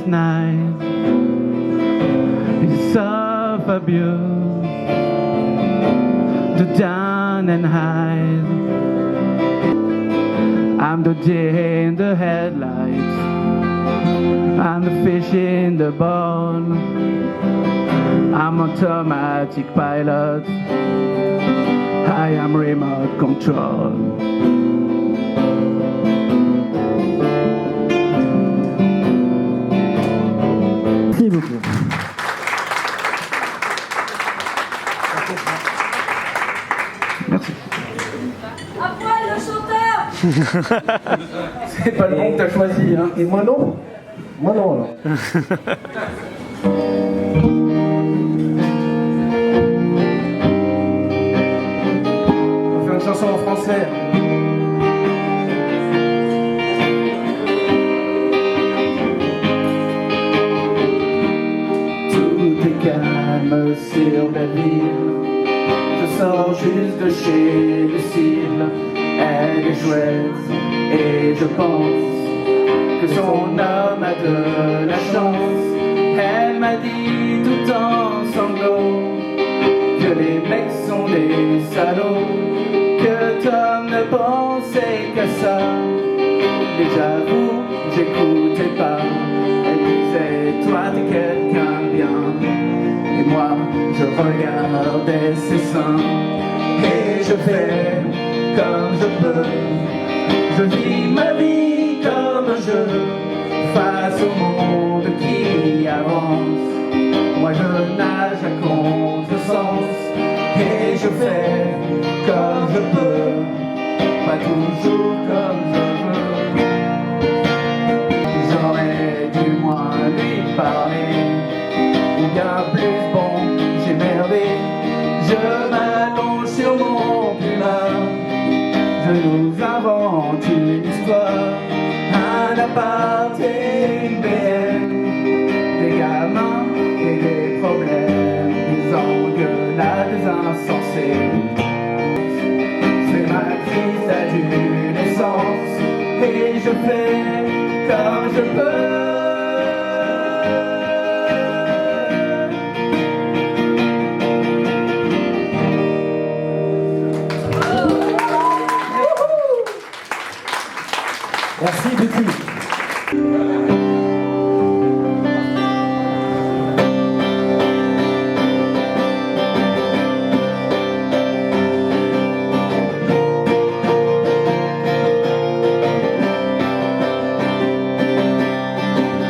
night is self-abuse, the down and hide. I'm the deer in the headlights, I'm the fish in the bowl, I'm automatic pilot, I am remote control. Merci beaucoup. Merci. À poil le chanteur. C'est pas le bon que t'as choisi, hein. Et moi non. Moi non alors. On va faire une chanson en français. Tout est calme sur la ville. Je sors juste de chez Lucille. Elle est chouette et je pense que son homme a de la chance. Elle m'a dit tout en sanglots que les mecs sont des salauds, que Tom ne pensait qu'à ça. Mais j'avoue, j'écoutais pas. Elle disait, toi t'es quelqu'un de bien. Et moi, je regardais ses seins. Et je fais comme je peux. Je vis ma vie comme un jeu, face au monde qui avance. Moi je nage à contre-sens et je fais comme je peux, pas toujours comme je veux. J'aurais dû moins lui parler, ou bien plus bon, j'ai merdé. Je m'allonge sur mon plumard, je nous invente une histoire, un appart et une BM, des gamins et des problèmes, des engueulades insensées. C'est ma crise d'adolescence et je fais comme je peux. Merci Betty.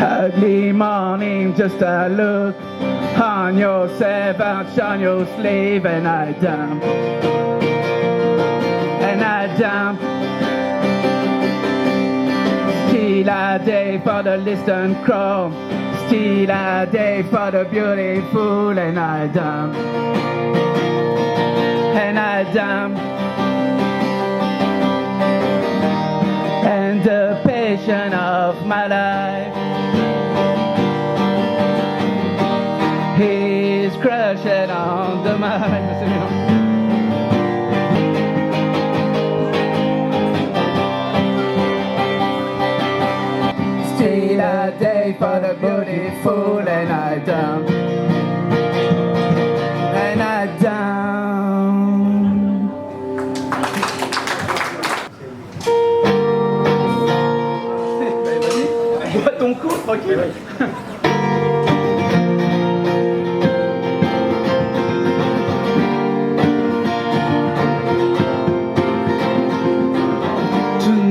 Ugly morning, just a look on yourself, on your sleeve, and I dump, and I dump. Still a day for the listen crow, still a day for the beautiful, and I dump, and I dump. And the passion of my life is crushing on the mind. Still a day for the beautiful, and I dump, and I dump. Bois ton coup, tranquille.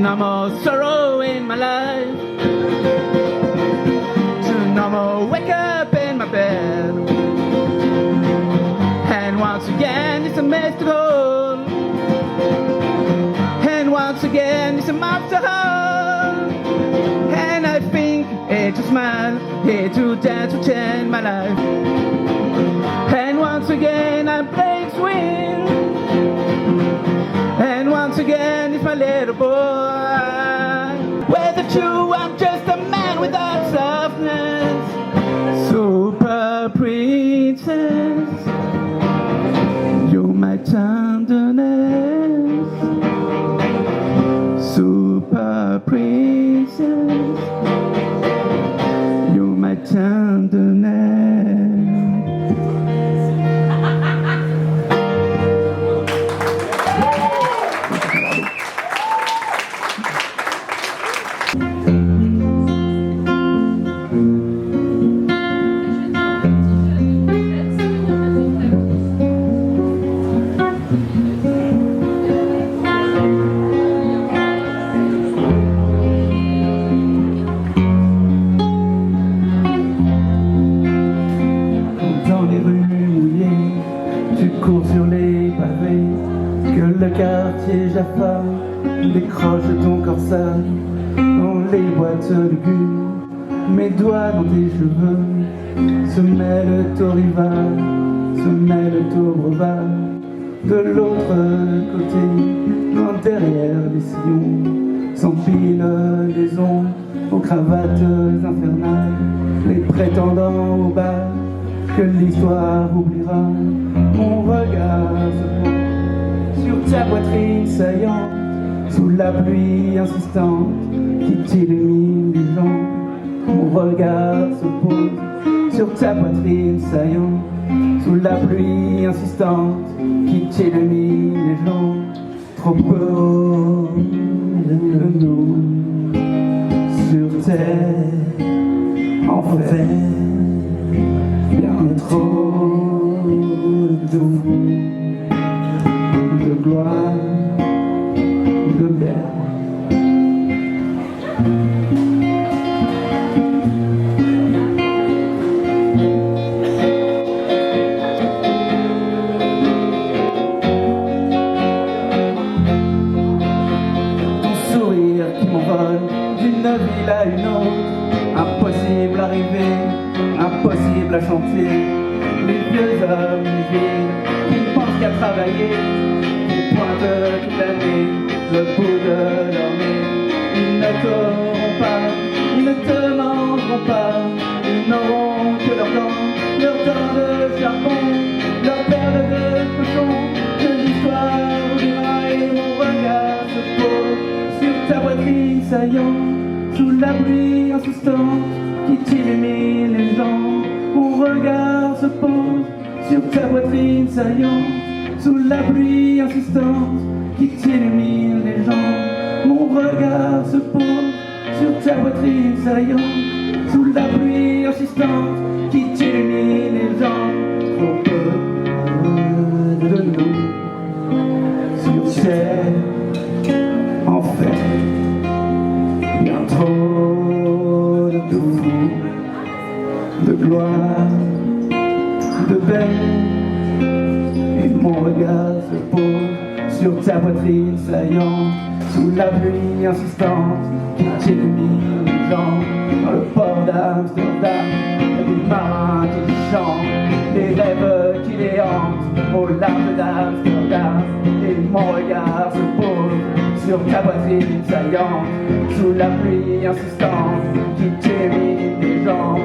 No more sorrow in my life, no more wake up in my bed, and once again it's a mess to hold, and once again it's a mouth to hold, and I think it's to smile, it's to dance, to change my life, and once again I'm playing swing, and once again it's my little boy. Whether true, I'm just a man without softness. Super princess, you're my tenderness. Super princess, you're le quartier Jaffa décroche ton corsage dans les boîtes lugubres. Mes doigts dans tes cheveux se mêlent au rivage, se mêlent au breuvage. De l'autre côté, derrière les sillons, s'empilent les ombres aux cravates infernales, les prétendants au bal que l'histoire oubliera. Mon regard se pose sur ta poitrine saillante, sous la pluie insistante qui t'illumine les jambes. Mon regard se pose sur ta poitrine saillante, sous la pluie insistante qui t'illumine les jambes. Trop peu de nous sur terre, enfer, bien trop de vous, de gloire, de bière. D'une ville à une autre, impossible à rêver, impossible à chanter. Les vieux hommes des villes qui ne pensent qu'à travailler, qui pointent toute l'année le bout de leur nez. Ils ne t'auront pas, ils ne te mangeront pas, ils n'auront que leur dents de charbon, leur perle de cochon, que l'histoire oubliera. Et mon regard se pose sur ta poitrine saillante, sous la pluie insistante qui t'illumine les jambes. Mon regard se pose sur ta poitrine saillante, sous la pluie insistante qui t'illumine les jambes. Mon regard se pose sur ta poitrine saillante, sous la pluie insistante qui t'illumine les jambes. Trop peu de nous sur terre, enfer, bien trop de vous, de gloire, de belle. Et mon regard se pose sur ta poitrine saillante, sous la pluie insistante qui t'illumine les jambes. Dans le port d'Amsterdam, il y a des marins qui chantent, des rêves qui les hantent au large d'Amsterdam. Et mon regard se pose sur ta poitrine saillante, sous la pluie insistante qui t'illumine les jambes.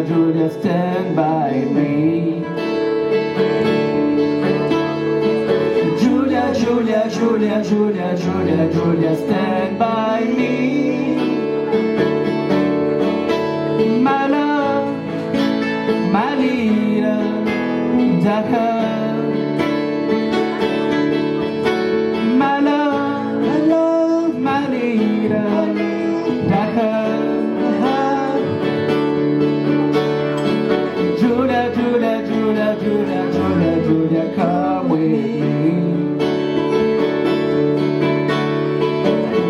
Julia, stand by me. Julia, Julia, Julia, Julia, Julia, Julia, stand by me. My love, my leader, Dakar. My love, my leader, Dakar. Julia, Julia, Julia, Julia, Julia, Julia, come with me.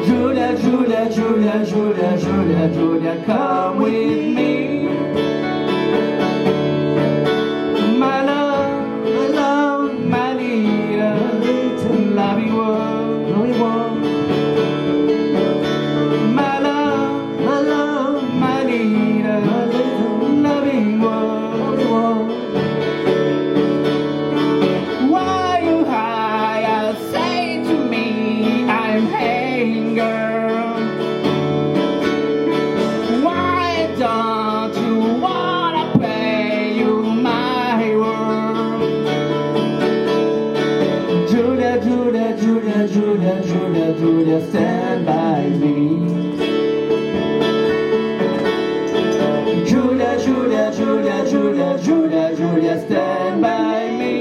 Julia, Julia, Julia, Julia, Julia, Julia, come with me. My love, my leader, loving world, loving world. My love, my leader, loving world. Why you high? Say to me, I'm hanging, girl. Why don't you wanna play you my world? Julia, Julia, Julia, Julia, Julia, Julia, stand by me. Julia, Julia, Julia, Julia, Julia, Julia, stand by me.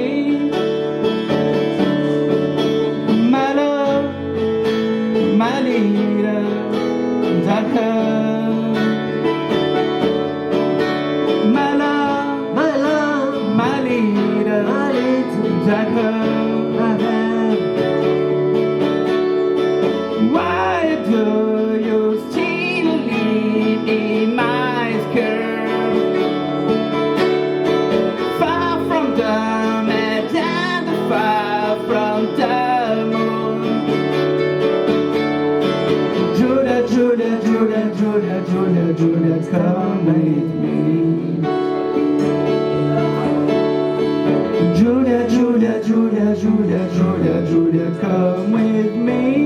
My love. leader, that her. My love, My love, my leader, my little that her. Why do you still lead in my skirt? Far from the mad and far from the moon. Judah, Judah, Judah, Judah, Judah, Judah, come with me. Judah, Judah, Judah, Judah, Judah, Judah, come with me.